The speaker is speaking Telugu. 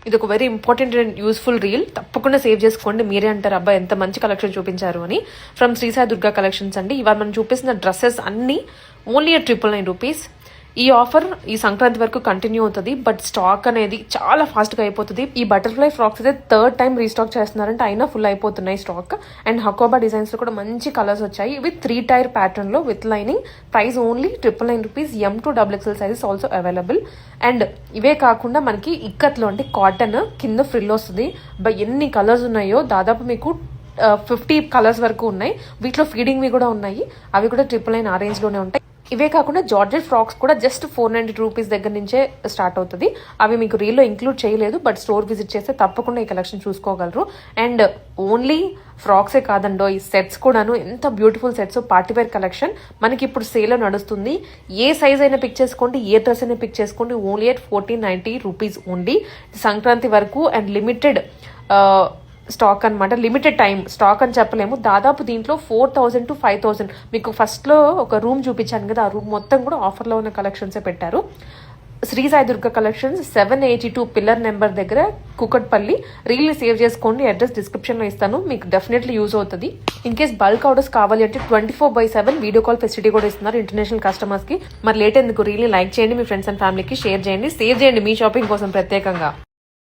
ఇది ఒక very important and useful reel. తప్పకుండా సేవ్ చేసుకోండి. మీరే అంటారు అబ్బా ఎంత మంచి కలెక్షన్ చూపించారు అని. ఫ్రమ్ శ్రీ సాయి దుర్గా కలెక్షన్స్ అండి. ఇవాళ మనం చూపిస్తున్న డ్రెస్సెస్ అన్ని ఓన్లీ $999. ఈ ఆఫర్ ఈ సంక్రాంతి వరకు కంటిన్యూ అవుతుంది. బట్ స్టాక్ అనేది చాలా ఫాస్ట్ గా అయిపోతుంది. ఈ బటర్ఫ్లై ఫ్రాక్స్ అయితే 3rd టైం రీస్టాక్ చేస్తున్నారంటే అయినా ఫుల్ అయిపోతున్నాయి స్టాక్. అండ్ హకోబా డిజైన్స్ లో కూడా మంచి కలర్స్ వచ్చాయి. ఇవి 3 టైర్ ప్యాటర్న్ లో with lining. Price only $999. M to XXL sizes also available. And ఇవే కాకుండా మనకి ఇక్కత్లో అంటే కాటన్ కింద ఫ్రిల్ వస్తుంది. ఎన్ని కలర్స్ ఉన్నాయో దాదాపు మీకు 50 కలర్స్ వరకు ఉన్నాయి. వీటిలో ఫీడింగ్ వి కూడా ఉన్నాయి. అవి కూడా $999 ఆ రేంజ్ లోనే ఉంటాయి. ఇవే కాకుండా జార్జెట్ ఫ్రాక్స్ కూడా జస్ట్ $492 దగ్గర నుంచే స్టార్ట్ అవుతుంది. అవి మీకు రీల్లో ఇంక్లూడ్ చేయలేదు. బట్ స్టోర్ విజిట్ చేస్తే తప్పకుండా ఈ కలెక్షన్ చూసుకోగలరు. అండ్ ఓన్లీ ఫ్రాక్సే కాదండో, ఈ సెట్స్ కూడాను ఎంత బ్యూటిఫుల్ సెట్స్. పార్టీవేర్ కలెక్షన్ మనకి ఇప్పుడు సేల్ నడుస్తుంది. ఏ సైజ్ అయినా పిక్ చేసుకోండి, ఏ డ్రెస్ అయినా పిక్ చేసుకోండి. Only at $1490 only. సంక్రాంతి వరకు అండ్ లిమిటెడ్ స్టాక్ అనమాట. లిమిటెడ్ టైం స్టాక్ అని చెప్పలేము. దాదాపు దీంట్లో 4000 to 5000 మీకు ఫస్ట్ లో ఒక రూమ్ చూపించాను కదా, ఆ రూమ్ మొత్తం కూడా ఆఫర్ లో ఉన్న కలెక్షన్సే పెట్టారు. Shri Sai Durga collections 782 pillar number దగ్గర కుకట్పల్లి. రీల్ సేవ్ చేసుకోండి. అడ్రస్ డిస్క్రిప్షన్ లో ఇస్తాను. మీకు డెఫినెట్లీ యూజ్ అవుతుంది. ఇన్ కేస్ బల్క్ ఆర్డర్స్ కావాలి అంటే 24/7 వీడియో కాల్ ఫెసిలిటీ కూడా ఇస్తున్నారు ఇంటర్నేషనల్ కస్టమర్స్ కి. మరి లేట్ ఎందుకు, రీల్ లైక్ చేయండి, మీ ఫ్రెండ్స్ అండ్ ఫ్యామిలీకి షేర్ చేయండి, సేవ్ చేయండి మీ షాపింగ్ కోసం ప్రత్యేకంగా.